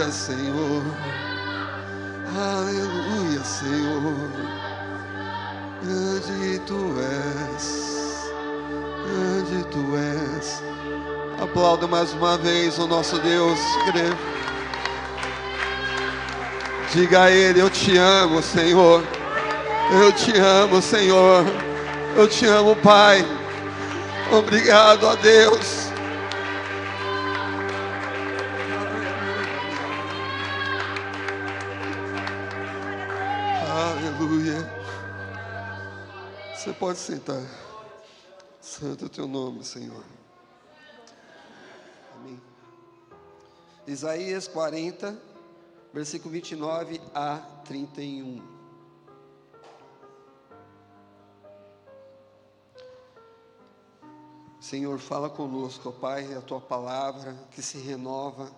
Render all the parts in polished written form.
Aleluia, Senhor. Aleluia, Senhor. Grande tu és. Grande tu és. Aplauda mais uma vez o nosso Deus. Diga a Ele: eu te amo, Senhor. Eu te amo, Senhor. Eu te amo, Pai. Obrigado a Deus. Aleluia. Você pode sentar. Santo é o teu nome, Senhor. Amém. Isaías 40, versículo 29 a 31. Senhor, fala conosco, ó Pai, a tua palavra que se renova,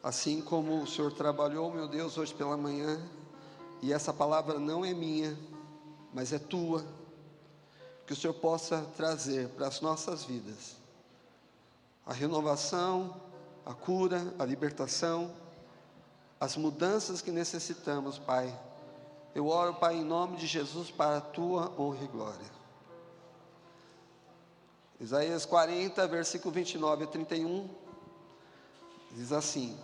assim como o Senhor trabalhou, meu Deus, hoje pela manhã, e essa palavra não é minha, mas é tua, que o Senhor possa trazer para as nossas vidas a renovação, a cura, a libertação, as mudanças que necessitamos, Pai. Eu oro, Pai, em nome de Jesus, para a tua honra e glória. Isaías 40, versículo 29 a 31, diz assim: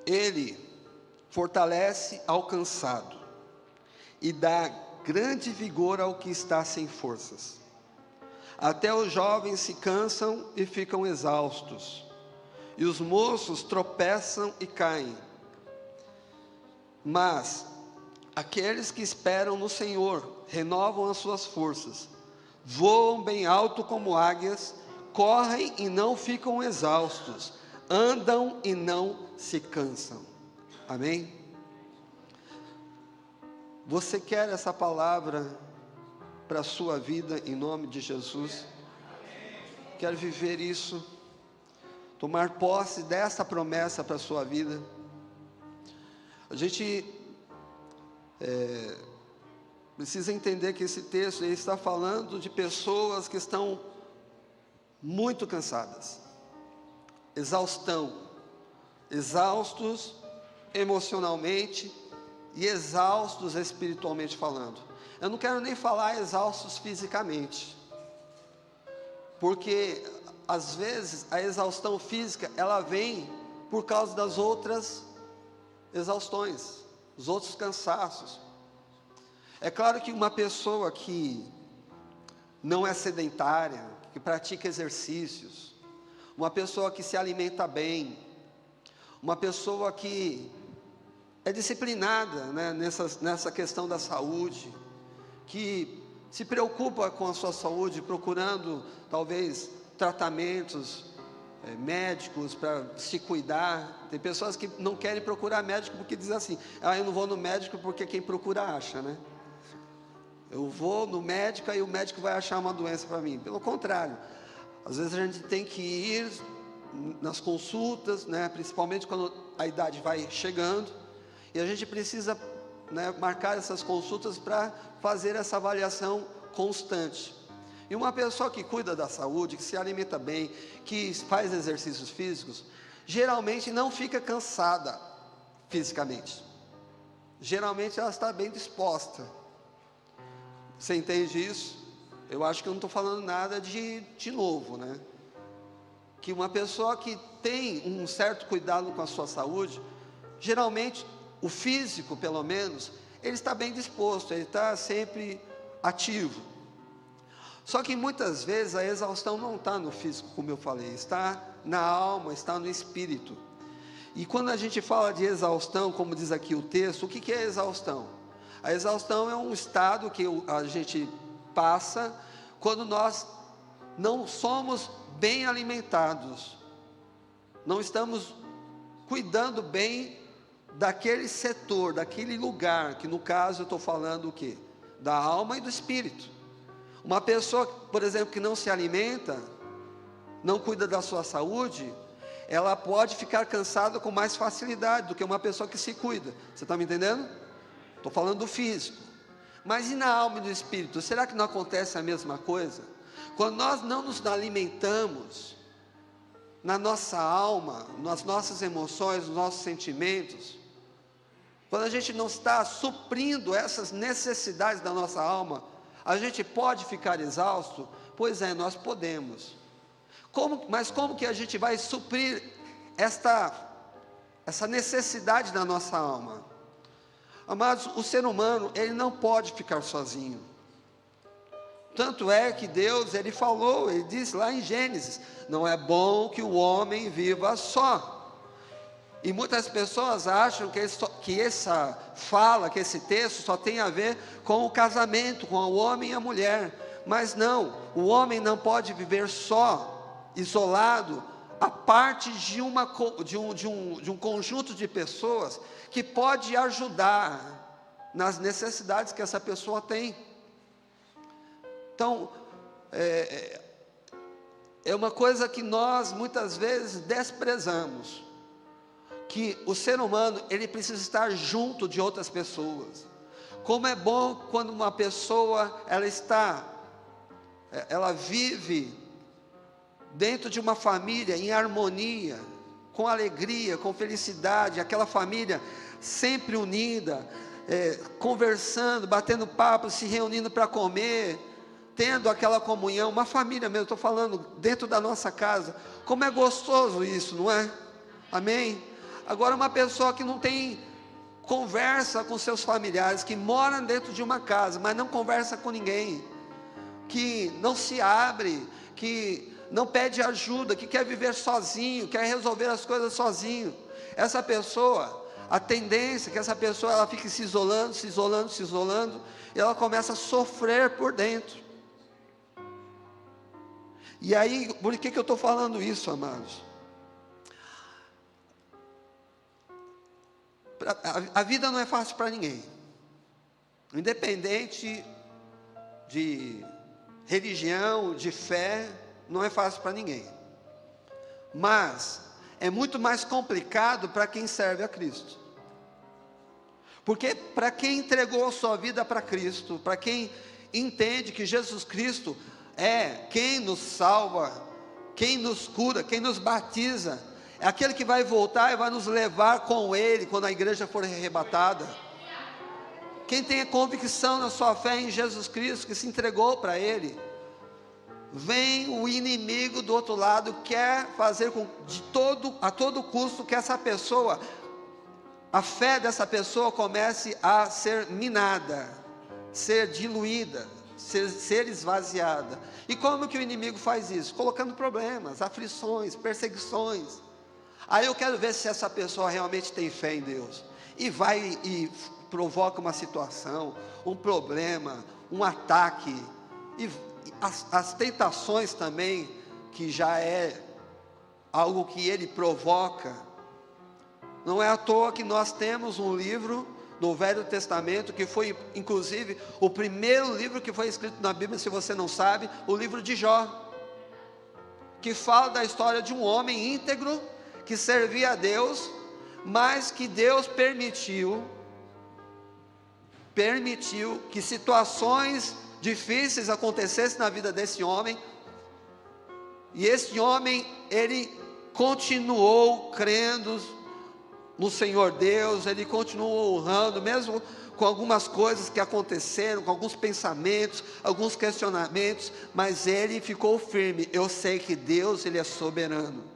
Ele fortalece ao cansado e dá grande vigor ao que está sem forças. Até os jovens se cansam e ficam exaustos, e os moços tropeçam e caem. Mas aqueles que esperam no Senhor renovam as suas forças, voam bem alto como águias, correm e não ficam exaustos, andam e não se cansam. Amém? Você quer essa palavra para a sua vida em nome de Jesus? Quer viver isso? Tomar posse dessa promessa para a sua vida? A gente precisa entender que esse texto ele está falando de pessoas que estão muito cansadas, exaustos emocionalmente e exaustos espiritualmente falando. Eu não quero nem falar exaustos fisicamente, porque às vezes a exaustão física ela vem por causa das outras exaustões, os outros cansaços. É claro que uma pessoa que não é sedentária, que pratica exercícios, uma pessoa que se alimenta bem, uma pessoa que é disciplinada, né, nessa questão da saúde, que se preocupa com a sua saúde, procurando talvez tratamentos médicos para se cuidar. Tem pessoas que não querem procurar médico porque dizem assim: eu não vou no médico porque quem procura acha, né? Eu vou no médico e o médico vai achar uma doença para mim. Pelo contrário, às vezes a gente tem que ir nas consultas, né, principalmente quando a idade vai chegando, e a gente precisa, né, marcar essas consultas para fazer essa avaliação constante. E uma pessoa que cuida da saúde, que se alimenta bem, que faz exercícios físicos, geralmente não fica cansada fisicamente. Geralmente ela está bem disposta. Você entende isso? Eu acho que eu não estou falando nada de novo, né? Que uma pessoa que tem um certo cuidado com a sua saúde, geralmente o físico, pelo menos, ele está bem disposto, ele está sempre ativo. Só que muitas vezes a exaustão não está no físico, como eu falei, está na alma, está no espírito. E quando a gente fala de exaustão, como diz aqui o texto, o que é exaustão? A exaustão é um estado que a gente passa quando nós não somos bem alimentados, não estamos cuidando bem daquele setor, daquele lugar, que no caso eu estou falando o quê? Da alma e do espírito. Uma pessoa, por exemplo, que não se alimenta, não cuida da sua saúde, ela pode ficar cansada com mais facilidade do que uma pessoa que se cuida. Você está me entendendo? Estou falando do físico. Mas e na alma e no espírito? Será que não acontece a mesma coisa? Quando nós não nos alimentamos, na nossa alma, nas nossas emoções, nos nossos sentimentos, quando a gente não está suprindo essas necessidades da nossa alma, a gente pode ficar exausto? Pois é, nós podemos. Mas como que a gente vai suprir essa necessidade da nossa alma? Amados, o ser humano, ele não pode ficar sozinho. Tanto é que Deus, ele falou, ele disse lá em Gênesis, não é bom que o homem viva só. E muitas pessoas acham que essa fala, que esse texto só tem a ver com o casamento, com o homem e a mulher. Mas não, o homem não pode viver só, isolado, a parte de um conjunto de pessoas que pode ajudar nas necessidades que essa pessoa tem. Então, é uma coisa que nós muitas vezes desprezamos, que o ser humano, ele precisa estar junto de outras pessoas. Como é bom quando uma pessoa, ela vive dentro de uma família em harmonia, com alegria, com felicidade, aquela família sempre unida, conversando, batendo papo, se reunindo para comer, tendo aquela comunhão, uma família mesmo, estou falando dentro da nossa casa. Como é gostoso isso, não é? Amém? Agora, uma pessoa que não tem conversa com seus familiares, que mora dentro de uma casa, mas não conversa com ninguém, que não se abre, que não pede ajuda, que quer viver sozinho, quer resolver as coisas sozinho, essa pessoa, a tendência é que essa pessoa, ela fique se isolando, e ela começa a sofrer por dentro. E aí, por que eu estou falando isso, amados? A vida não é fácil para ninguém, independente de religião, de fé, não é fácil para ninguém, mas é muito mais complicado para quem serve a Cristo, porque para quem entregou a sua vida para Cristo, para quem entende que Jesus Cristo é quem nos salva, quem nos cura, quem nos batiza, é aquele que vai voltar e vai nos levar com Ele, quando a igreja for arrebatada. Quem tem a convicção na sua fé em Jesus Cristo, que se entregou para Ele, vem o inimigo do outro lado, quer fazer a todo custo que essa pessoa, a fé dessa pessoa comece a ser minada, ser diluída, ser esvaziada. E como que o inimigo faz isso? Colocando problemas, aflições, perseguições. Aí eu quero ver se essa pessoa realmente tem fé em Deus, e vai e provoca uma situação, um problema, um ataque, e as tentações também, que já é algo que ele provoca. Não é à toa que nós temos um livro no Velho Testamento, que foi inclusive o primeiro livro que foi escrito na Bíblia, se você não sabe, o livro de Jó, que fala da história de um homem íntegro, que servia a Deus, mas que Deus permitiu que situações difíceis acontecessem na vida desse homem, e esse homem, ele continuou crendo no Senhor Deus, ele continuou honrando, mesmo com algumas coisas que aconteceram, com alguns pensamentos, alguns questionamentos, mas ele ficou firme. Eu sei que Deus, ele é soberano.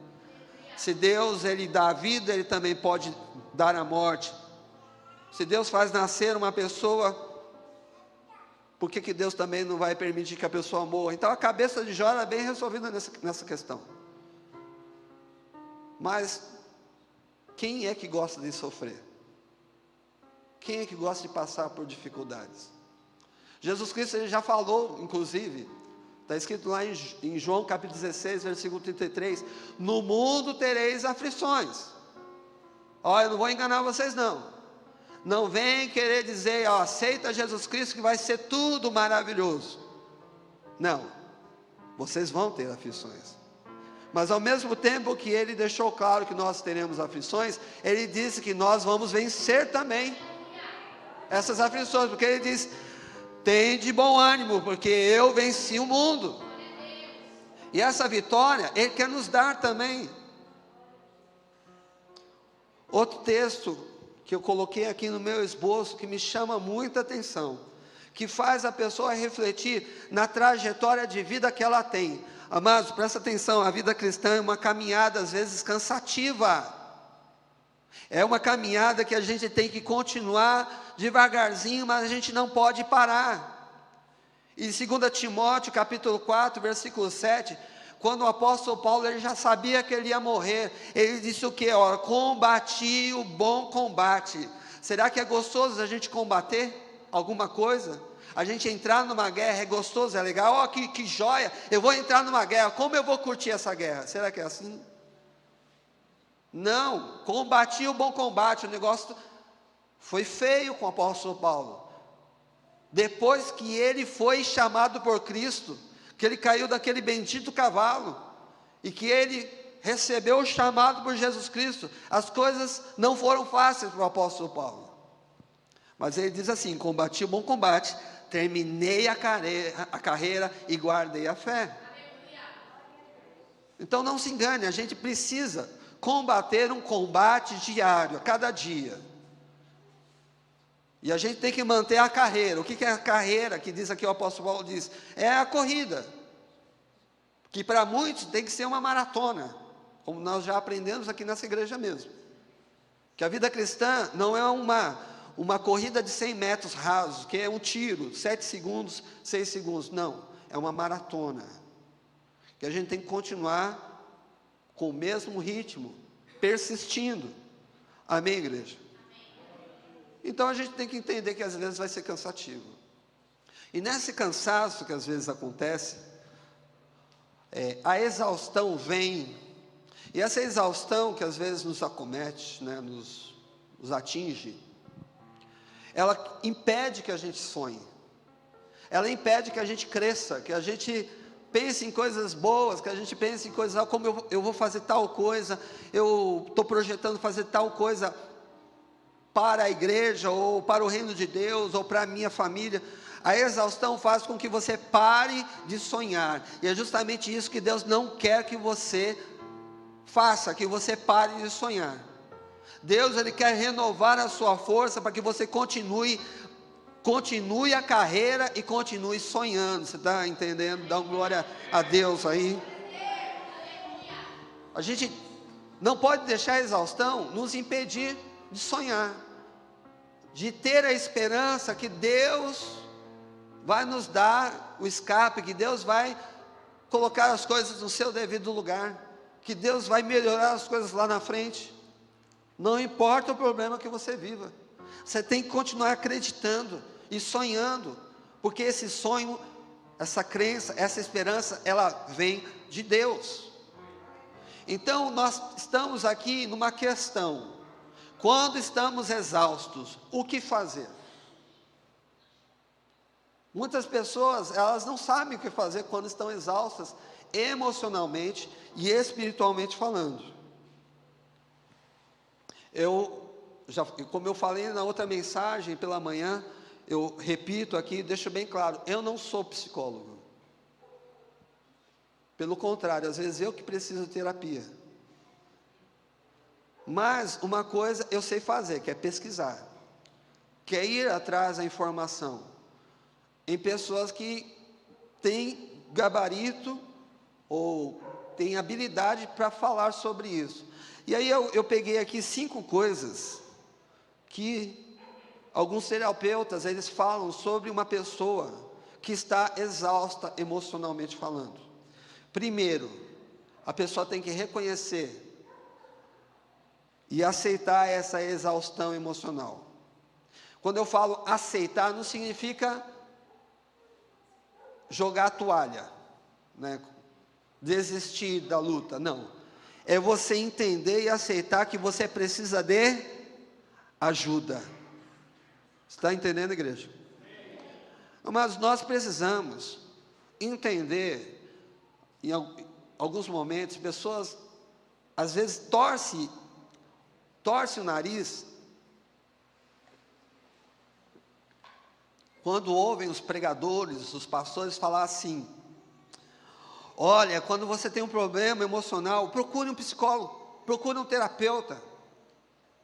Se Deus, ele dá a vida, ele também pode dar a morte. Se Deus faz nascer uma pessoa, por que Deus também não vai permitir que a pessoa morra? Então a cabeça de Jó era bem resolvida nessa questão. Mas quem é que gosta de sofrer? Quem é que gosta de passar por dificuldades? Jesus Cristo, ele já falou, inclusive, está escrito lá em João capítulo 16, versículo 33, no mundo tereis aflições. Olha, eu não vou enganar vocês não. Não vem querer dizer, aceita Jesus Cristo que vai ser tudo maravilhoso. Não, vocês vão ter aflições. Mas ao mesmo tempo que ele deixou claro que nós teremos aflições, ele disse que nós vamos vencer também essas aflições, porque ele diz, tem de bom ânimo, porque eu venci o mundo. E essa vitória, ele quer nos dar também. Outro texto que eu coloquei aqui no meu esboço, que me chama muita atenção, que faz a pessoa refletir na trajetória de vida que ela tem. Amados, presta atenção, a vida cristã é uma caminhada às vezes cansativa. É uma caminhada que a gente tem que continuar devagarzinho, mas a gente não pode parar. Em 2 Timóteo, capítulo 4, versículo 7, quando o apóstolo Paulo, ele já sabia que ele ia morrer, ele disse o que? Combati o bom combate. Será que é gostoso a gente combater alguma coisa? A gente entrar numa guerra é gostoso, é legal? Que joia, eu vou entrar numa guerra, como eu vou curtir essa guerra? Será que é assim? Não, combati o bom combate. O negócio foi feio com o apóstolo Paulo. Depois que ele foi chamado por Cristo, que ele caiu daquele bendito cavalo, e que ele recebeu o chamado por Jesus Cristo, as coisas não foram fáceis para o apóstolo Paulo. Mas ele diz assim: combati o bom combate, terminei a carreira e guardei a fé. Então não se engane, a gente precisa combater um combate diário, a cada dia. E a gente tem que manter a carreira. O que é a carreira que diz aqui o apóstolo Paulo diz? É a corrida, que para muitos tem que ser uma maratona, como nós já aprendemos aqui nessa igreja mesmo. Que a vida cristã não é uma corrida de 100 metros rasos, que é um tiro, 7 segundos, 6 segundos, não, é uma maratona, que a gente tem que continuar com o mesmo ritmo, persistindo. Amém, igreja? Então a gente tem que entender que às vezes vai ser cansativo, e nesse cansaço que às vezes acontece, a exaustão vem, e essa exaustão que às vezes nos acomete, né, nos atinge, ela impede que a gente sonhe, ela impede que a gente cresça, que a gente pense em coisas boas, que a gente pense em coisas, como eu vou fazer tal coisa, eu estou projetando fazer tal coisa para a igreja, ou para o reino de Deus, ou para a minha família. A exaustão faz com que você pare de sonhar, e é justamente isso que Deus não quer que você faça, que você pare de sonhar. Deus, Ele quer renovar a sua força, para que você continue a carreira, e continue sonhando. Você está entendendo? Dá glória a Deus aí. A gente não pode deixar a exaustão nos impedir de sonhar, de ter a esperança que Deus vai nos dar o escape, que Deus vai colocar as coisas no seu devido lugar, que Deus vai melhorar as coisas lá na frente. Não importa o problema que você viva, você tem que continuar acreditando e sonhando, porque esse sonho, essa crença, essa esperança, ela vem de Deus. Então nós estamos aqui numa questão: quando estamos exaustos, o que fazer? Muitas pessoas, elas não sabem o que fazer quando estão exaustas, emocionalmente e espiritualmente falando. Como eu falei na outra mensagem pela manhã, eu repito aqui, deixo bem claro, eu não sou psicólogo. Pelo contrário, às vezes eu que preciso de terapia. Mas uma coisa eu sei fazer, que é pesquisar, que é ir atrás da informação, em pessoas que têm gabarito, ou têm habilidade para falar sobre isso. E aí eu peguei aqui 5 coisas, que alguns terapeutas, eles falam sobre uma pessoa que está exausta emocionalmente falando. Primeiro, a pessoa tem que reconhecer e aceitar essa exaustão emocional. Quando eu falo aceitar, não significa jogar a toalha, né? Desistir da luta, não. É você entender e aceitar que você precisa de ajuda. Você está entendendo, igreja? Mas nós precisamos entender, em alguns momentos, pessoas às vezes torcem o nariz quando ouvem os pregadores, os pastores falar assim: olha, quando você tem um problema emocional, procure um psicólogo, procure um terapeuta.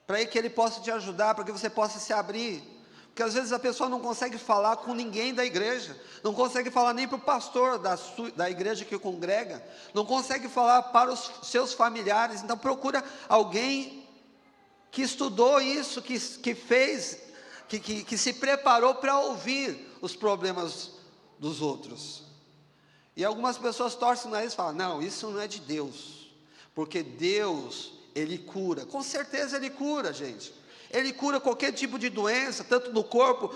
para que Ele possa te ajudar, para que você possa se abrir. Porque às vezes a pessoa não consegue falar com ninguém da igreja, não consegue falar nem para o pastor da igreja que congrega, não consegue falar para os seus familiares. Então procura alguém que estudou isso, que fez, que se preparou para ouvir os problemas dos outros. E algumas pessoas torcem o nariz e falam: não, isso não é de Deus, porque Deus, Ele cura. Com certeza Ele cura, gente. Ele cura qualquer tipo de doença, tanto no corpo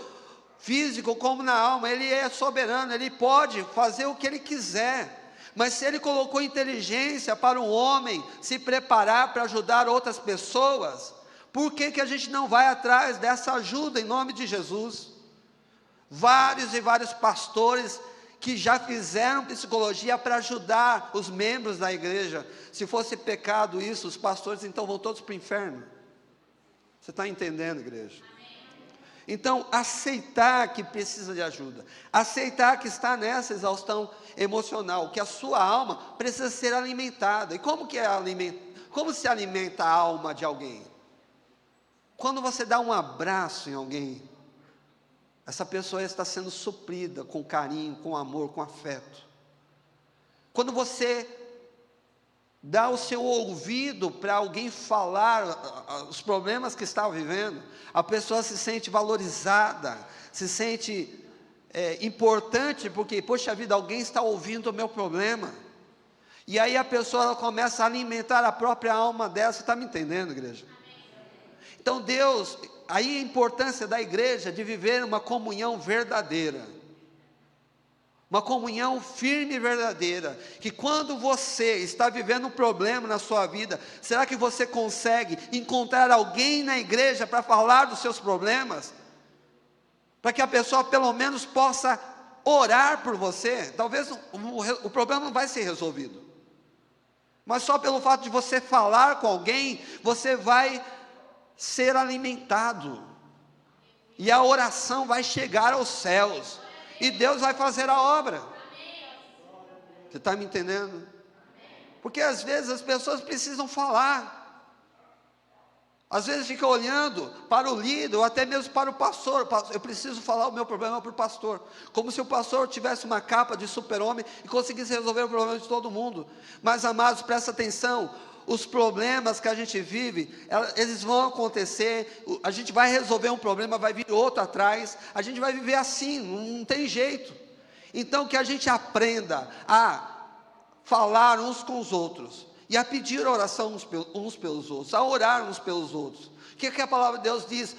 físico como na alma. Ele é soberano, Ele pode fazer o que Ele quiser. Mas se Ele colocou inteligência para o homem se preparar para ajudar outras pessoas, por que a gente não vai atrás dessa ajuda em nome de Jesus? Vários e vários pastores que já fizeram psicologia para ajudar os membros da igreja. Se fosse pecado isso, os pastores então vão todos para o inferno. Você está entendendo, igreja? Então, aceitar que precisa de ajuda, aceitar que está nessa exaustão emocional, que a sua alma precisa ser alimentada. E como se alimenta a alma de alguém? Quando você dá um abraço em alguém, essa pessoa está sendo suprida com carinho, com amor, com afeto. Quando você dá o seu ouvido para alguém falar os problemas que está vivendo, a pessoa se sente valorizada, se sente importante, porque, poxa vida, alguém está ouvindo o meu problema. E aí a pessoa ela começa a alimentar a própria alma dela. Você está me entendendo, igreja? Então Deus, aí a importância da igreja de viver uma comunhão verdadeira, uma comunhão firme e verdadeira, que quando você está vivendo um problema na sua vida, será que você consegue encontrar alguém na igreja para falar dos seus problemas? Para que a pessoa pelo menos possa orar por você. Talvez o problema não vai ser resolvido, mas só pelo fato de você falar com alguém, você vai ser alimentado, e a oração vai chegar aos céus, e Deus vai fazer a obra. Você está me entendendo? Porque às vezes as pessoas precisam falar, às vezes fica olhando para o líder, ou até mesmo para o pastor. Eu preciso falar o meu problema para o pastor, como se o pastor tivesse uma capa de super-homem e conseguisse resolver o problema de todo mundo. Mas amados, presta atenção, os problemas que a gente vive, eles vão acontecer, a gente vai resolver um problema, vai vir outro atrás, a gente vai viver assim, não tem jeito. Então que a gente aprenda a falar uns com os outros, e a pedir oração uns pelos outros, a orar uns pelos outros. O que a palavra de Deus diz?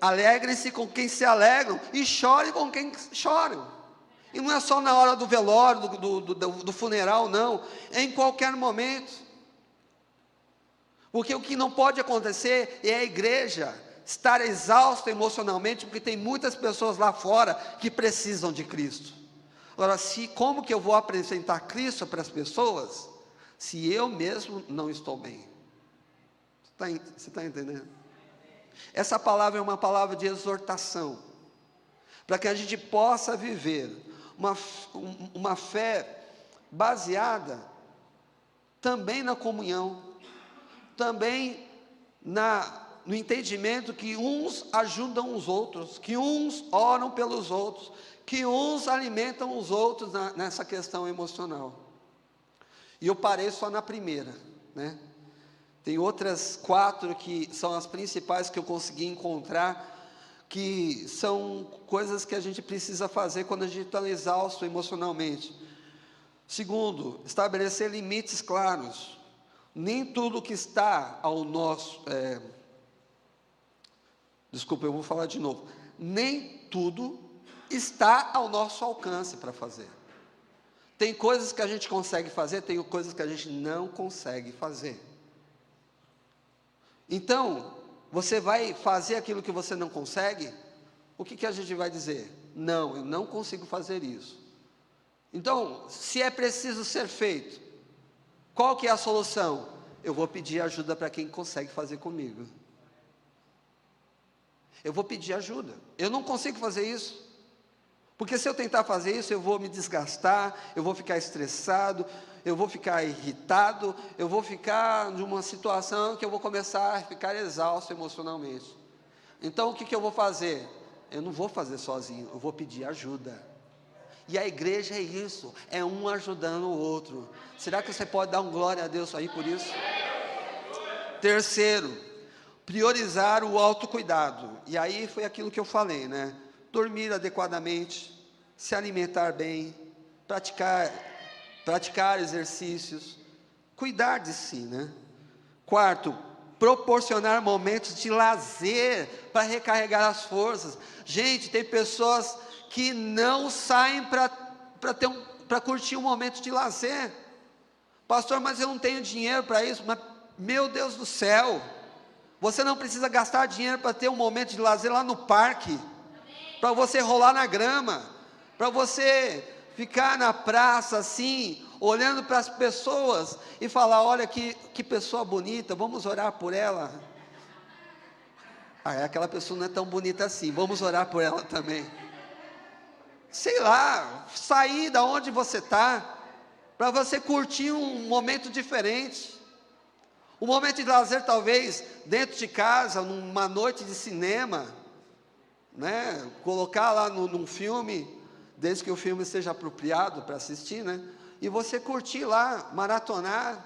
Alegrem-se com quem se alegram, e chorem com quem choram. E não é só na hora do velório, do funeral, não, é em qualquer momento. Porque o que não pode acontecer é a igreja estar exausta emocionalmente, porque tem muitas pessoas lá fora que precisam de Cristo. Agora, como que eu vou apresentar Cristo para as pessoas, se eu mesmo não estou bem? Você está entendendo? Essa palavra é uma palavra de exortação, para que a gente possa viver uma fé baseada também na comunhão, também no entendimento que uns ajudam os outros, que uns oram pelos outros, que uns alimentam os outros nessa questão emocional. E eu parei só na primeira, né? Tem outras 4 que são as principais que eu consegui encontrar, que são coisas que a gente precisa fazer quando a gente está exausto emocionalmente. Segundo, estabelecer limites claros. Nem tudo que está ao nosso... Desculpa, eu vou falar de novo. Nem tudo está ao nosso alcance para fazer. Tem coisas que a gente consegue fazer, tem coisas que a gente não consegue fazer. Então, você vai fazer aquilo que você não consegue, o que a gente vai dizer? Não, eu não consigo fazer isso. Então, se é preciso ser feito, qual que é a solução? Eu vou pedir ajuda para quem consegue fazer comigo. Eu vou pedir ajuda. Eu não consigo fazer isso. Porque se eu tentar fazer isso, eu vou me desgastar, eu vou ficar estressado, eu vou ficar irritado, eu vou ficar numa situação que eu vou começar a ficar exausto emocionalmente. Então o que eu vou fazer? Eu não vou fazer sozinho, eu vou pedir ajuda. E a igreja é isso, é um ajudando o outro. Será que você pode dar um glória a Deus aí por isso? Terceiro, priorizar o autocuidado. E aí foi aquilo que eu falei, né? Dormir adequadamente, se alimentar bem, praticar exercícios, cuidar de si, né? Quarto, proporcionar momentos de lazer para recarregar as forças. Gente, tem pessoas que não saem para curtir um momento de lazer. Pastor, mas eu não tenho dinheiro para isso. Mas, meu Deus do céu, você não precisa gastar dinheiro para ter um momento de lazer lá no parque, para você rolar na grama, para você ficar na praça assim, olhando para as pessoas e falar, olha que pessoa bonita, vamos orar por ela. Aquela pessoa não é tão bonita assim, vamos orar por ela também. Sei lá, sair da onde você está, para você curtir um momento diferente. Um momento de lazer talvez dentro de casa, numa noite de cinema, né? Colocar lá num filme, desde que o filme seja apropriado para assistir, né? E você curtir lá, maratonar,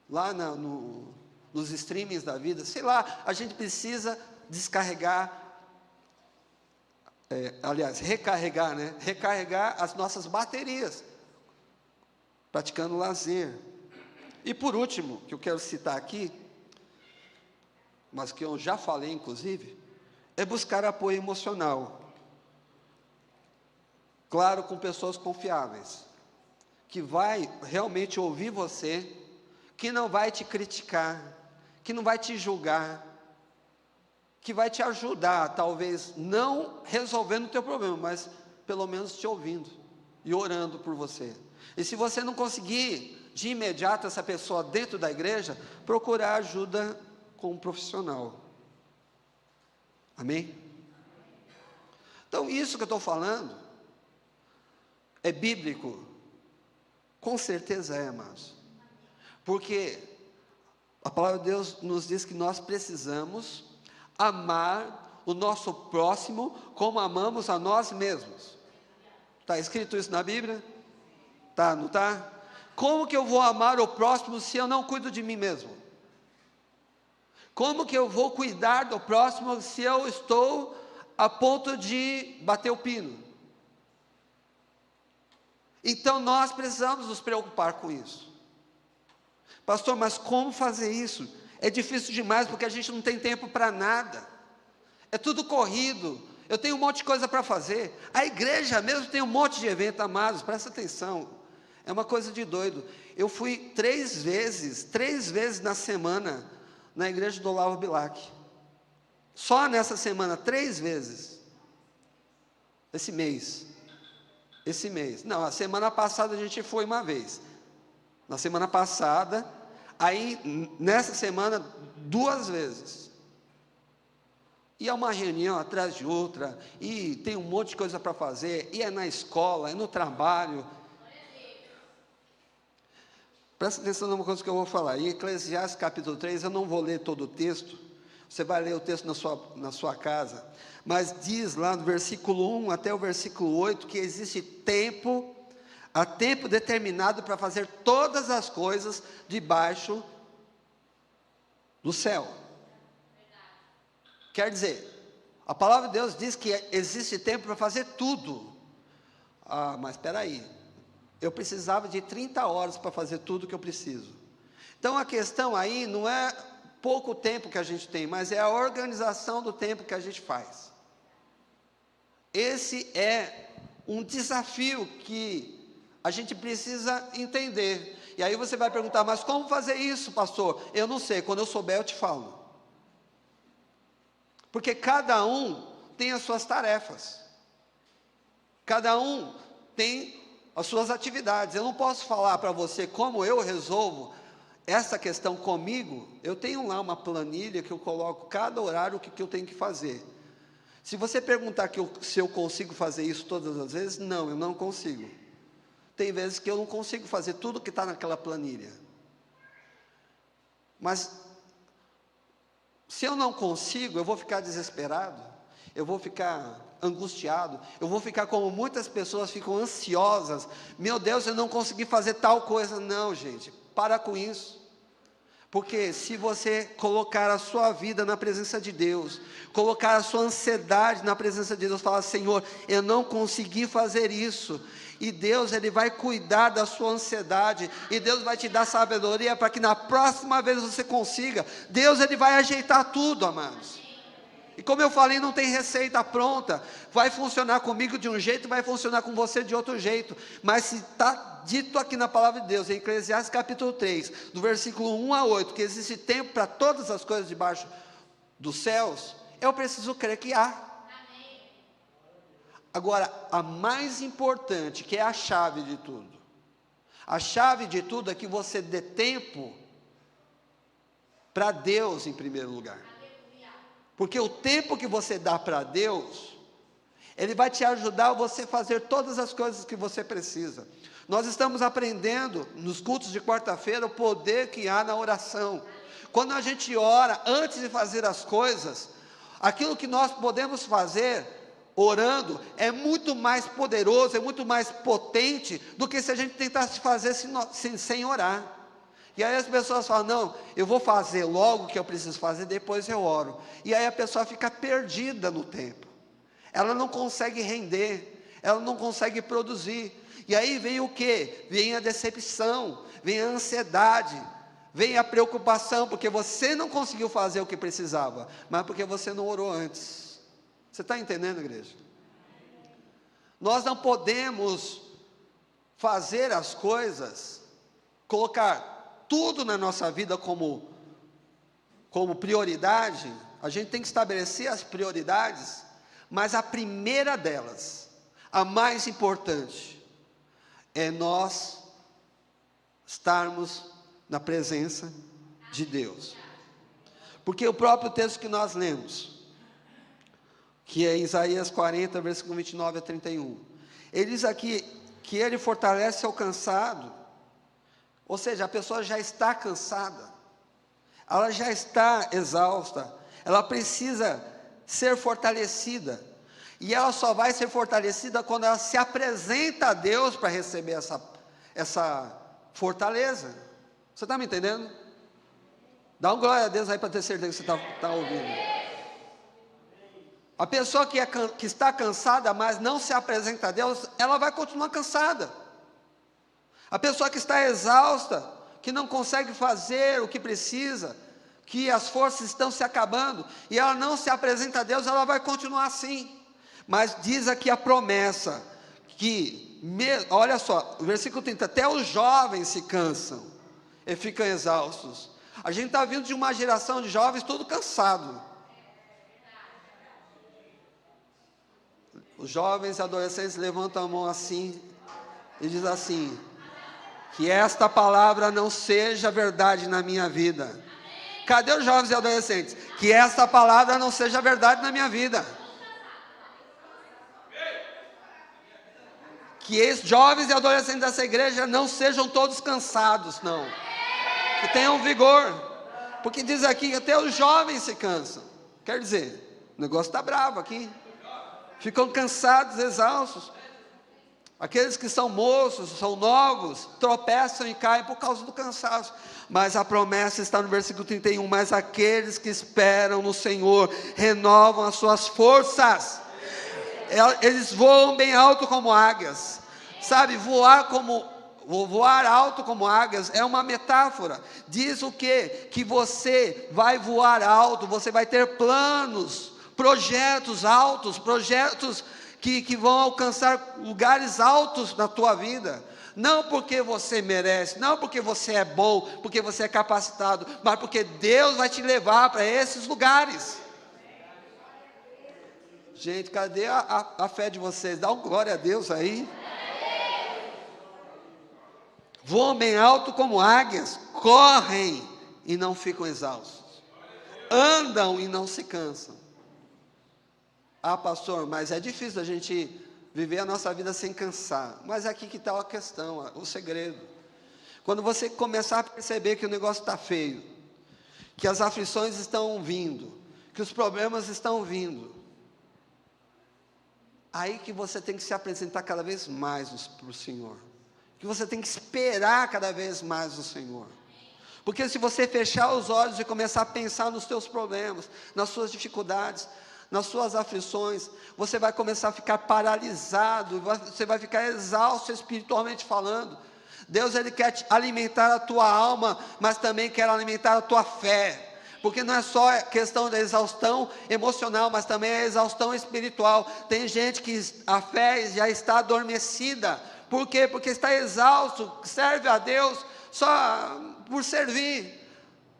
lá nos streamings da vida, sei lá, a gente precisa descarregar, recarregar, né? Recarregar as nossas baterias, praticando lazer. E por último, que eu quero citar aqui, mas que eu já falei inclusive, é buscar apoio emocional. Claro, com pessoas confiáveis, que vai realmente ouvir você, que não vai te criticar, que não vai te julgar, que vai te ajudar, talvez não resolvendo o teu problema, mas pelo menos te ouvindo e orando por você. E se você não conseguir de imediato essa pessoa dentro da igreja, procurar ajuda com um profissional. Amém? Então isso que eu estou falando é bíblico? Com certeza é, amados. Porque a palavra de Deus nos diz que nós precisamos amar o nosso próximo como amamos a nós mesmos. Está escrito isso na Bíblia? Tá, não está? Como que eu vou amar o próximo se eu não cuido de mim mesmo? Como que eu vou cuidar do próximo se eu estou a ponto de bater o pino? Então nós precisamos nos preocupar com isso. Pastor, mas como fazer isso? É difícil demais porque a gente não tem tempo para nada. É tudo corrido. Eu tenho um monte de coisa para fazer. A igreja mesmo tem um monte de evento, amados, presta atenção. É uma coisa de doido. Eu fui 3 vezes na semana, na igreja do Olavo Bilac. Só nessa semana, 3 vezes. Esse mês. Não, a semana passada a gente foi uma vez. Na semana passada, aí nessa semana, 2 vezes. E é uma reunião atrás de outra, e tem um monte de coisa para fazer, e é na escola, é no trabalho. Presta atenção numa coisa que eu vou falar. Em Eclesiastes capítulo 3, eu não vou ler todo o texto, você vai ler o texto na sua casa, mas diz lá no versículo 1 até o versículo 8, que existe tempo, há tempo determinado para fazer todas as coisas debaixo do céu. Quer dizer, a palavra de Deus diz que existe tempo para fazer tudo. Ah, mas espera aí, eu precisava de 30 horas para fazer tudo que eu preciso. Então a questão aí não é pouco tempo que a gente tem, mas é a organização do tempo que a gente faz. Esse é um desafio que a gente precisa entender. E aí você vai perguntar, mas como fazer isso, pastor? Eu não sei, quando eu souber eu te falo. Porque cada um tem as suas tarefas. Cada um tem as suas atividades. Eu não posso falar para você como eu resolvo essa questão comigo. Eu tenho lá uma planilha que eu coloco cada horário o que eu tenho que fazer. Se você perguntar se eu consigo fazer isso todas as vezes, não, eu não consigo. Tem vezes que eu não consigo fazer tudo que está naquela planilha. Mas, se eu não consigo, eu vou ficar desesperado, eu vou ficar angustiado, eu vou ficar como muitas pessoas ficam ansiosas. Meu Deus, eu não consegui fazer tal coisa. Não, gente, para com isso. Porque se você colocar a sua vida na presença de Deus, colocar a sua ansiedade na presença de Deus, falar: Senhor, eu não consegui fazer isso, e Deus, Ele vai cuidar da sua ansiedade, e Deus vai te dar sabedoria, para que na próxima vez você consiga. Deus, Ele vai ajeitar tudo, amados. E como eu falei, não tem receita pronta, vai funcionar comigo de um jeito, vai funcionar com você de outro jeito, mas se está dito aqui na palavra de Deus, em Eclesiastes capítulo 3, do versículo 1 a 8, que existe tempo para todas as coisas debaixo dos céus, eu preciso crer que há. Agora, a mais importante, que é a chave de tudo, a chave de tudo é que você dê tempo para Deus em primeiro lugar. Porque o tempo que você dá para Deus, Ele vai te ajudar a você fazer todas as coisas que você precisa. Nós estamos aprendendo, nos cultos de quarta-feira, o poder que há na oração. Quando a gente ora, antes de fazer as coisas, aquilo que nós podemos fazer, orando, é muito mais poderoso, é muito mais potente, do que se a gente tentasse fazer sem orar. E aí as pessoas falam: não, eu vou fazer logo o que eu preciso fazer, depois eu oro. E aí a pessoa fica perdida no tempo, ela não consegue render, ela não consegue produzir. E aí vem o que? Vem a decepção, vem a ansiedade, vem a preocupação, porque você não conseguiu fazer o que precisava, mas porque você não orou antes. Você está entendendo, igreja? Nós não podemos fazer as coisas, colocar tudo na nossa vida como prioridade. A gente tem que estabelecer as prioridades, mas a primeira delas, a mais importante, é nós estarmos na presença de Deus. Porque o próprio texto que nós lemos, que é Isaías 40, versículo 29 a 31, ele diz aqui que Ele fortalece o cansado. Ou seja, a pessoa já está cansada, ela já está exausta, ela precisa ser fortalecida, e ela só vai ser fortalecida quando ela se apresenta a Deus para receber essa fortaleza. Você está me entendendo? Dá um glória a Deus aí para ter certeza que você está ouvindo. A pessoa que está cansada, mas não se apresenta a Deus, ela vai continuar cansada. A pessoa que está exausta, que não consegue fazer o que precisa, que as forças estão se acabando, e ela não se apresenta a Deus, ela vai continuar assim. Mas diz aqui a promessa, que, olha só, o versículo 30, até os jovens se cansam e ficam exaustos. A gente está vindo de uma geração de jovens tudo cansado. Os jovens e adolescentes levantam a mão assim, e dizem assim: que esta palavra não seja verdade na minha vida. Cadê os jovens e adolescentes? Que esta palavra não seja verdade na minha vida. Que esses jovens e adolescentes dessa igreja não sejam todos cansados, não. Que tenham vigor. Porque diz aqui que até os jovens se cansam. Quer dizer, o negócio está bravo aqui. Ficam cansados, exaustos. Aqueles que são moços, são novos, tropeçam e caem por causa do cansaço. Mas a promessa está no versículo 31, mas aqueles que esperam no Senhor, renovam as suas forças. Eles voam bem alto como águias. Sabe, voar alto como águias é uma metáfora. Diz o quê? Que você vai voar alto, você vai ter planos, projetos altos, projetos que vão alcançar lugares altos na tua vida, não porque você merece, não porque você é bom, porque você é capacitado, mas porque Deus vai te levar para esses lugares. Gente, cadê a fé de vocês? Dá um glória a Deus aí. Voam bem alto como águias, correm e não ficam exaustos, andam e não se cansam. Ah, pastor, mas é difícil a gente viver a nossa vida sem cansar. Mas é aqui que está a questão, o segredo. Quando você começar a perceber que o negócio está feio, que as aflições estão vindo, que os problemas estão vindo, aí que você tem que se apresentar cada vez mais para o Senhor, que você tem que esperar cada vez mais no Senhor. Porque se você fechar os olhos e começar a pensar nos seus problemas, nas suas dificuldades, nas suas aflições, você vai começar a ficar paralisado, você vai ficar exausto espiritualmente falando. Deus, Ele quer alimentar a tua alma, mas também quer alimentar a tua fé. Porque não é só questão da exaustão emocional, mas também a exaustão espiritual. Tem gente que a fé já está adormecida. Por quê? Porque está exausto, serve a Deus só por servir.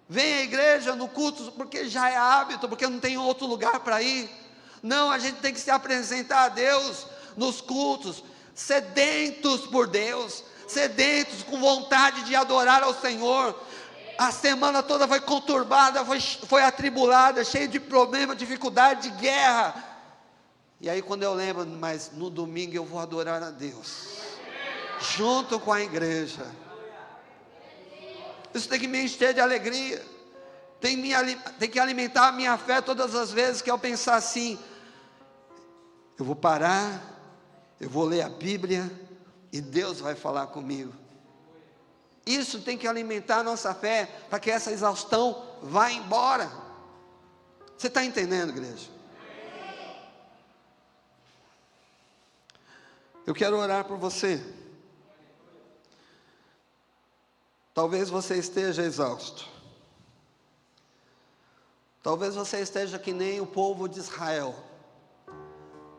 Vem à igreja no culto porque já é hábito, porque não tem outro lugar para ir. Não, a gente tem que se apresentar a Deus nos cultos, sedentos por Deus, sedentos com vontade de adorar ao Senhor. A semana toda foi conturbada, foi atribulada, cheia de problema, dificuldade, de guerra. E aí quando eu lembro, mas no domingo eu vou adorar a Deus, junto com a igreja. Isso tem que me encher de alegria, tem que alimentar a minha fé todas as vezes que eu pensar assim, eu vou parar, eu vou ler a Bíblia, e Deus vai falar comigo. Isso tem que alimentar a nossa fé, para que essa exaustão vá embora. Você está entendendo, igreja? Eu quero orar por você. Talvez você esteja exausto. Talvez você esteja que nem o povo de Israel,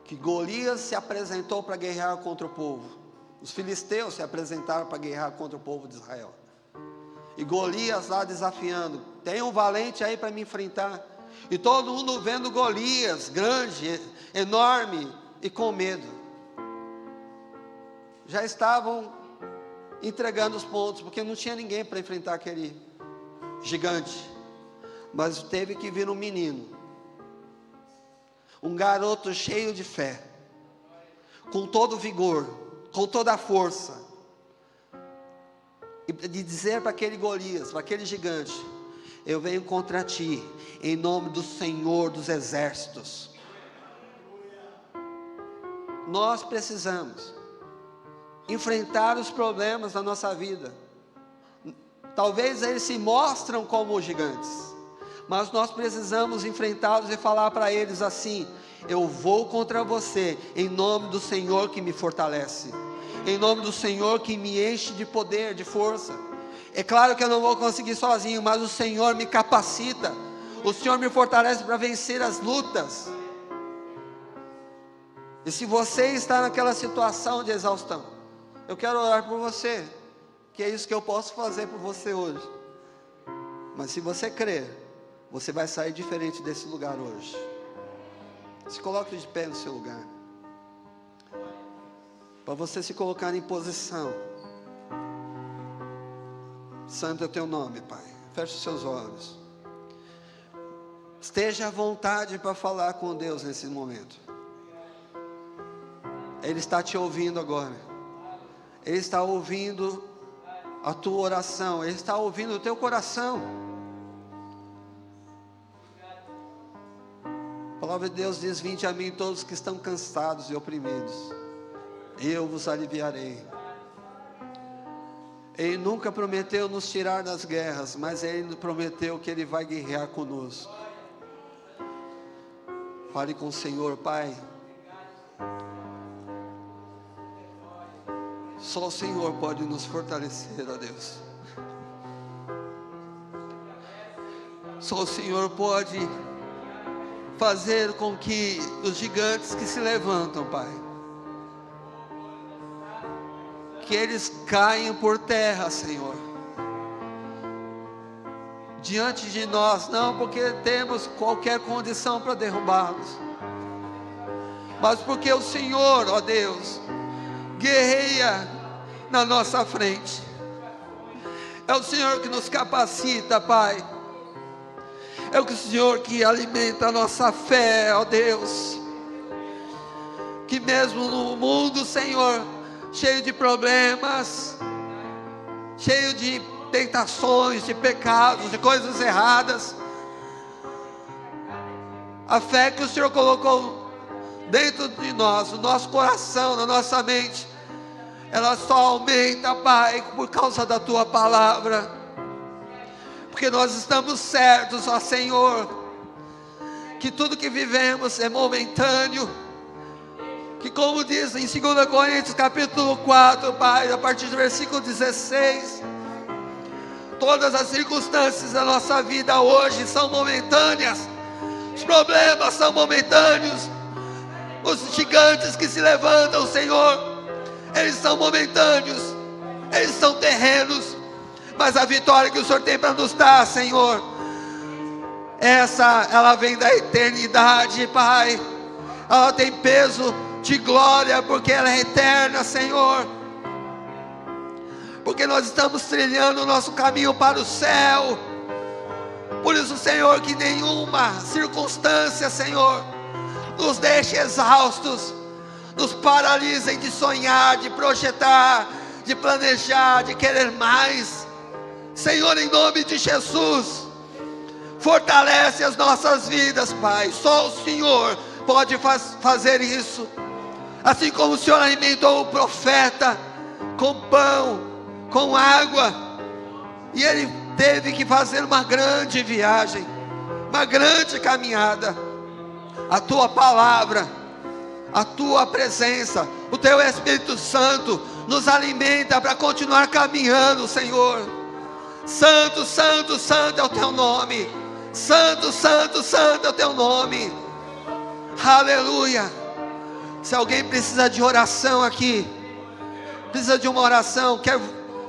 que Golias se apresentou para guerrear contra o povo. Os filisteus se apresentaram para guerrear contra o povo de Israel. E Golias lá desafiando, tem um valente aí para me enfrentar. E todo mundo vendo Golias, grande, enorme e com medo. Já estavam entregando os pontos, porque não tinha ninguém para enfrentar aquele gigante. Mas teve que vir um menino, um garoto cheio de fé, com todo vigor, com toda a força, e de dizer para aquele Golias, para aquele gigante, eu venho contra ti, em nome do Senhor dos Exércitos. Nós precisamos enfrentar os problemas da nossa vida. Talvez eles se mostram como gigantes, mas nós precisamos enfrentá-los e falar para eles assim, eu vou contra você, em nome do Senhor que me fortalece, em nome do Senhor que me enche de poder, de força. É claro que eu não vou conseguir sozinho, mas o Senhor me capacita, o Senhor me fortalece para vencer as lutas. E se você está naquela situação de exaustão, eu quero orar por você, que é isso que eu posso fazer por você hoje. Mas se você crer, você vai sair diferente desse lugar hoje. Se coloque de pé no seu lugar, para você se colocar em posição. Santo é o teu nome, Pai. Feche os seus olhos. Esteja à vontade para falar com Deus nesse momento. Ele está te ouvindo agora. Ele está ouvindo a tua oração. Ele está ouvindo o teu coração. A palavra de Deus diz, vinde a mim todos que estão cansados e oprimidos, eu vos aliviarei. Ele nunca prometeu nos tirar das guerras, mas Ele prometeu que Ele vai guerrear conosco. Fale com o Senhor, Pai. Só o Senhor pode nos fortalecer, ó Deus. Só o Senhor pode fazer com que os gigantes que se levantam, Pai, que eles caiam por terra, Senhor, diante de nós, não porque temos qualquer condição para derrubá-los, mas porque o Senhor, ó Deus, guerreia na nossa frente. É o Senhor que nos capacita, Pai. É o Senhor que alimenta a nossa fé, ó Deus. que mesmo no mundo, Senhor, cheio de problemas, cheio de tentações, de pecados, de coisas erradas, a fé que o Senhor colocou dentro de nós, no nosso coração, na nossa mente, ela só aumenta, Pai, por causa da Tua palavra, porque nós estamos certos, ó Senhor, que tudo que vivemos é momentâneo, que como diz em 2 Coríntios capítulo 4, Pai, a partir do versículo 16, todas as circunstâncias da nossa vida hoje são momentâneas, os problemas são momentâneos, os gigantes que se levantam, Senhor, eles são momentâneos, eles são terrenos, mas a vitória que o Senhor tem para nos dar, Senhor, ela vem da eternidade, Pai, ela tem peso de glória, porque ela é eterna, Senhor, porque nós estamos trilhando o nosso caminho para o céu. Por isso, Senhor, que nenhuma circunstância, Senhor, nos deixe exaustos, nos paralisem de sonhar, de projetar, de planejar, de querer mais. Senhor, em nome de Jesus, fortalece as nossas vidas, Pai. Só o Senhor pode fazer isso. Assim como o Senhor alimentou o profeta com pão, com água, e ele teve que fazer uma grande viagem, uma grande caminhada. A Tua palavra, a Tua presença, o Teu Espírito Santo nos alimenta para continuar caminhando, Senhor. Santo, Santo, Santo é o Teu nome. Santo, Santo, Santo é o Teu nome. Aleluia. Se alguém precisa de oração aqui, precisa de uma oração,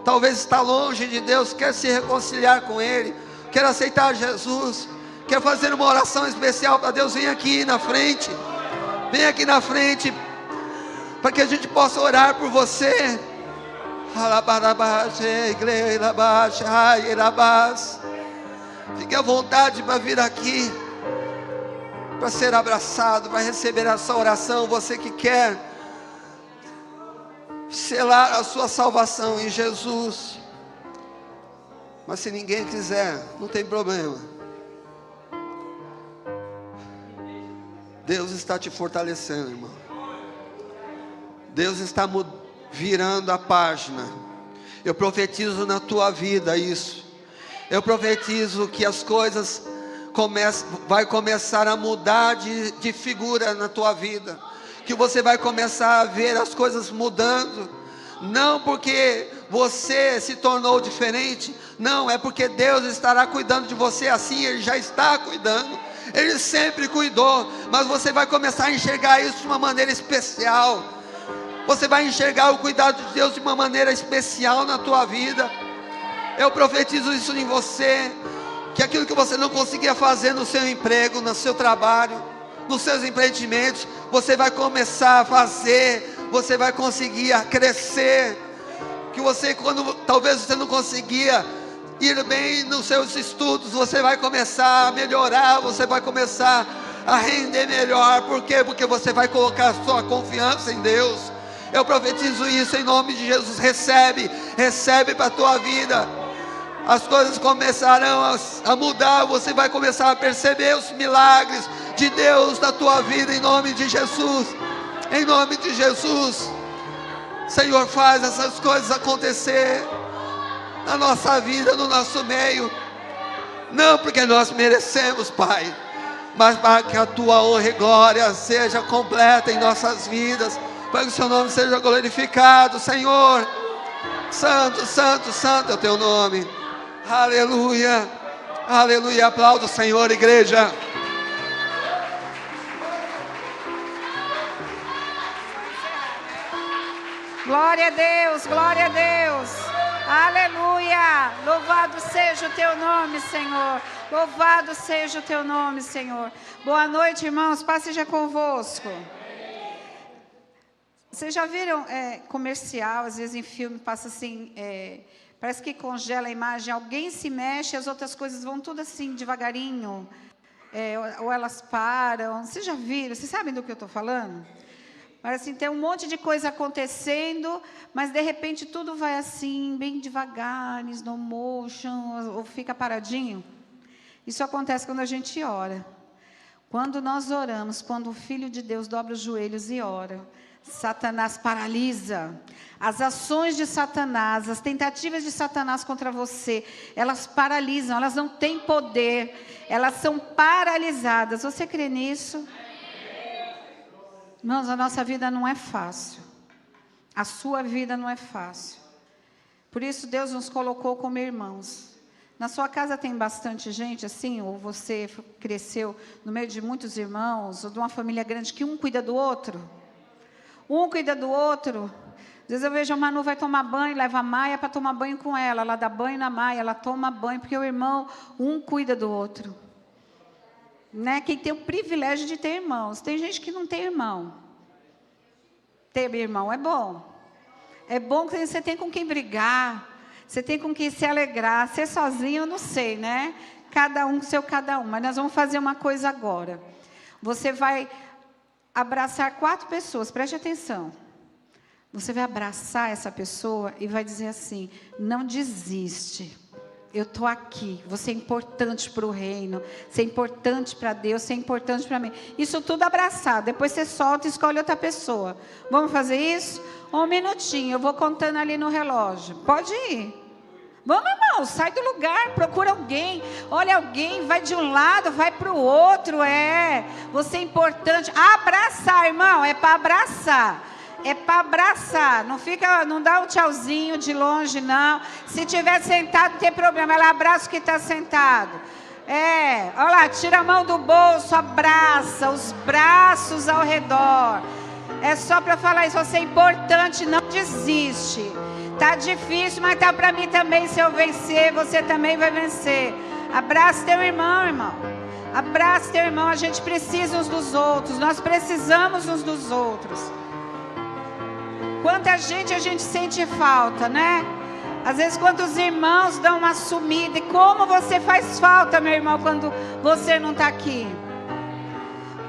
talvez está longe de Deus, quer se reconciliar com Ele, quer aceitar Jesus, quer fazer uma oração especial para Deus, vem aqui na frente, para que a gente possa orar por você. Fique à vontade para vir aqui, para ser abraçado, para receber essa oração. Você que quer selar a sua salvação em Jesus, mas se ninguém quiser, não tem problema. Deus está te fortalecendo, irmão. Deus está virando a página. Eu profetizo na tua vida isso. Eu profetizo que as coisas vai começar a mudar de figura na tua vida, que você vai começar a ver as coisas mudando, não porque você se tornou diferente, não, é porque Deus estará cuidando de você assim, Ele já está cuidando, Ele sempre cuidou, mas você vai começar a enxergar isso de uma maneira especial, você vai enxergar o cuidado de Deus de uma maneira especial na tua vida. Eu profetizo isso em você, que aquilo que você não conseguia fazer no seu emprego, no seu trabalho, nos seus empreendimentos, você vai começar a fazer, você vai conseguir crescer, que você, quando talvez você não conseguia ir bem nos seus estudos, você vai começar a melhorar, você vai começar a render melhor. Por quê? Porque você vai colocar a sua confiança em Deus. Eu profetizo isso em nome de Jesus. Recebe para a tua vida. As coisas começarão a mudar, você vai começar a perceber os milagres de Deus na tua vida, em nome de Jesus, em nome de Jesus. Senhor, faz essas coisas acontecer na nossa vida, no nosso meio, não porque nós merecemos, Pai, mas para que a tua honra e glória seja completa em nossas vidas, para que o seu nome seja glorificado, Senhor. Santo, Santo, Santo é o teu nome. Aleluia, aleluia. Aplauda o Senhor, igreja. Glória a Deus, glória a Deus. Aleluia. Louvado seja o teu nome, Senhor. Louvado seja o teu nome, Senhor. Boa noite, irmãos. Paz seja convosco. Vocês já viram comercial, às vezes em filme, passa assim, parece que congela a imagem, alguém se mexe, as outras coisas vão tudo assim, devagarinho, ou elas param. Vocês já viram? Vocês sabem do que eu estou falando? Parece assim, tem um monte de coisa acontecendo, mas de repente tudo vai assim, bem devagar, slow motion, ou fica paradinho. Isso acontece quando a gente ora. Quando nós oramos, quando o Filho de Deus dobra os joelhos e ora, Satanás paralisa. As ações de Satanás, as tentativas de Satanás contra você, elas paralisam, elas não têm poder, elas são paralisadas. Você crê nisso? Irmãos, a nossa vida não é fácil. A sua vida não é fácil. Por isso Deus nos colocou como irmãos. Na sua casa tem bastante gente assim, ou você cresceu no meio de muitos irmãos, ou de uma família grande que um cuida do outro? Um cuida do outro. Às vezes eu vejo a Manu vai tomar banho, leva a Maia para tomar banho com ela. Ela dá banho na Maia, ela toma banho, porque o irmão, um cuida do outro. Né? Quem tem o privilégio de ter irmãos. Tem gente que não tem irmão. Ter irmão é bom. É bom que você tem com quem brigar. Você tem com quem se alegrar. Ser sozinho, eu não sei, né? Cada um com seu cada um. Mas nós vamos fazer uma coisa agora. Você vai abraçar 4 pessoas. Preste atenção. Você vai abraçar essa pessoa e vai dizer assim: não desiste. Eu estou aqui. Você é importante para o reino. Você é importante para Deus. Você é importante para mim. Isso tudo abraçado. Depois você solta e escolhe outra pessoa. Vamos fazer isso? Um minutinho. Eu vou contando ali no relógio. Pode ir. Vamos, irmão. Sai do lugar. Procura alguém. Olha alguém. Vai de um lado, vai para o outro. Você é importante. Abraçar, irmão. É para abraçar. É para abraçar, não dá um tchauzinho de longe, não. Se tiver sentado, não tem problema, ela abraça o que está sentado. Olha lá, tira a mão do bolso, abraça, os braços ao redor. É só para falar isso, você é importante, não desiste. Tá difícil, mas tá para mim também, se eu vencer, você também vai vencer. Abraça teu irmão, irmão. Abraça teu irmão, a gente precisa uns dos outros, nós precisamos uns dos outros. Quanta gente a gente sente falta, né? Às vezes quantos irmãos dão uma sumida. E como você faz falta, meu irmão, quando você não está aqui.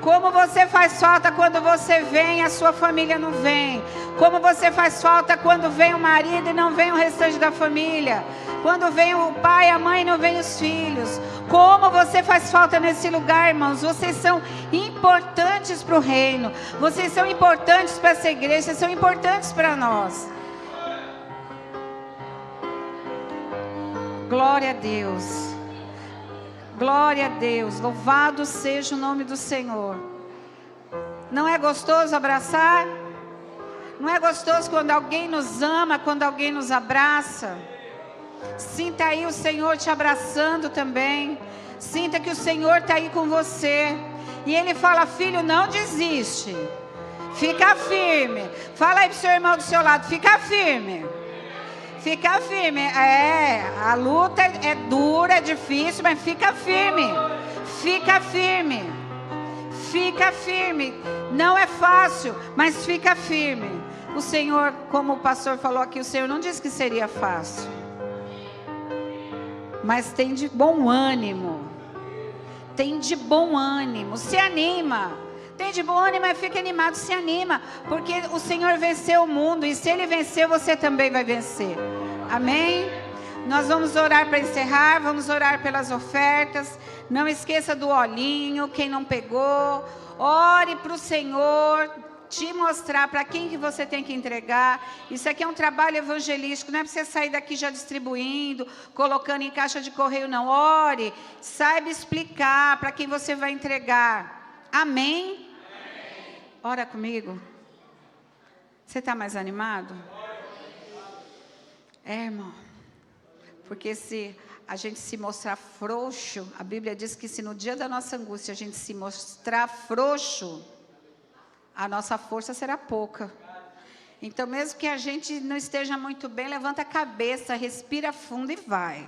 Como você faz falta quando você vem e a sua família não vem. Como você faz falta quando vem o marido e não vem o restante da família. Quando vem o pai, a mãe e não vem os filhos. Como você faz falta nesse lugar, irmãos. Vocês são importantes para o reino. Vocês são importantes para essa igreja. Vocês são importantes para nós. Glória a Deus. Glória a Deus. Louvado seja o nome do Senhor. Não é gostoso abraçar? Não é gostoso quando alguém nos ama, quando alguém nos abraça? Sinta aí o Senhor te abraçando também. Sinta que o Senhor está aí com você. E Ele fala: filho, não desiste. Fica firme. Fala aí para o seu irmão do seu lado: fica firme. Fica firme. A luta é dura, é difícil, mas fica firme. Fica firme. Fica firme. Não é fácil, mas fica firme. O Senhor, como o pastor falou aqui, o Senhor não disse que seria fácil. Mas tem de bom ânimo. Tem de bom ânimo. Se anima. Tem de bom ânimo, mas fica animado, se anima. Porque o Senhor venceu o mundo. E se Ele venceu, você também vai vencer. Amém? Nós vamos orar para encerrar. Vamos orar pelas ofertas. Não esqueça do olhinho. Quem não pegou, ore para o Senhor te mostrar para quem que você tem que entregar. Isso aqui é um trabalho evangelístico, não é para você sair daqui já distribuindo, colocando em caixa de correio, não. Ore, saiba explicar para quem você vai entregar. Amém? Ora comigo. Você está mais animado? Irmão, porque se a gente se mostrar frouxo, a Bíblia diz que se no dia da nossa angústia a gente se mostrar frouxo, a nossa força será pouca. Então, mesmo que a gente não esteja muito bem, levanta a cabeça, respira fundo e vai.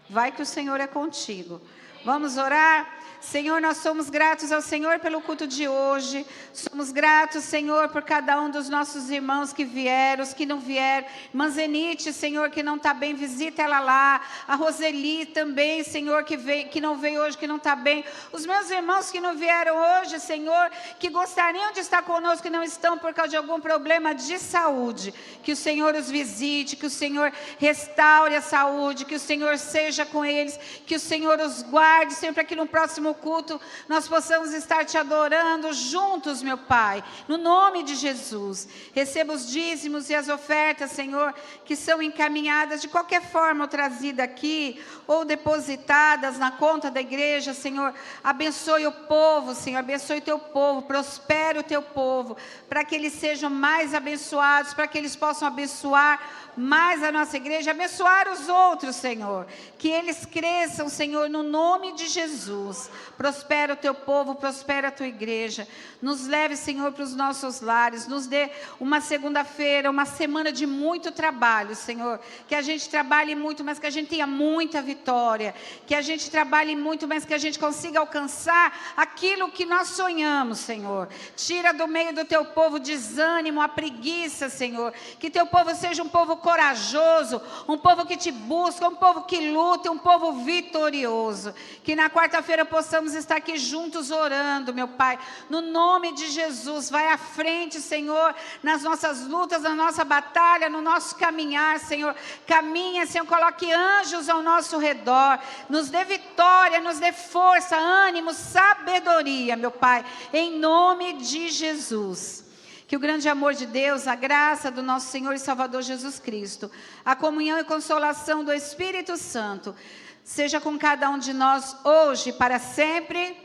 Vai que o Senhor é contigo. Vamos orar? Senhor, nós somos gratos ao Senhor pelo culto de hoje. Somos gratos, Senhor, por cada um dos nossos irmãos que vieram, os que não vieram. Irmã Zenite, Senhor, que não está bem, visita ela lá. A Roseli também, Senhor, que não veio hoje, que não está bem. Os meus irmãos que não vieram hoje, Senhor, que gostariam de estar conosco, que não estão por causa de algum problema de saúde. Que o Senhor os visite, que o Senhor restaure a saúde, que o Senhor seja com eles, que o Senhor os guarde, sempre aqui no próximo culto, nós possamos estar te adorando juntos, meu Pai, no nome de Jesus. Receba os dízimos e as ofertas, Senhor, que são encaminhadas de qualquer forma ou trazidas aqui, ou depositadas na conta da igreja, Senhor. Abençoe o povo, Senhor, abençoe o teu povo, prospere o teu povo, para que eles sejam mais abençoados, para que eles possam abençoar mais a nossa igreja, abençoar os outros, Senhor, que eles cresçam, Senhor, no nome de Jesus. Prospera o teu povo, prospera a tua igreja, nos leve, Senhor, para os nossos lares, nos dê uma segunda-feira, uma semana de muito trabalho, Senhor, que a gente trabalhe muito, mas que a gente tenha muita vitória, que a gente trabalhe muito, mas que a gente consiga alcançar aquilo que nós sonhamos, Senhor. Tira do meio do teu povo desânimo, a preguiça, Senhor, que teu povo seja um povo corajoso, um povo que te busca, um povo que luta, um povo vitorioso. Que na quarta-feira possamos estar aqui juntos orando, meu Pai, no nome de Jesus. Vai à frente, Senhor, nas nossas lutas, na nossa batalha, no nosso caminhar, Senhor. Caminha, Senhor, coloque anjos ao nosso redor, nos dê vitória, nos dê força, ânimo, sabedoria, meu Pai, em nome de Jesus. Que o grande amor de Deus, a graça do nosso Senhor e Salvador Jesus Cristo, a comunhão e consolação do Espírito Santo, seja com cada um de nós hoje e para sempre.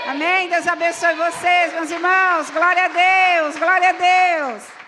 Amém. Amém. Deus abençoe vocês, meus irmãos. Glória a Deus, glória a Deus.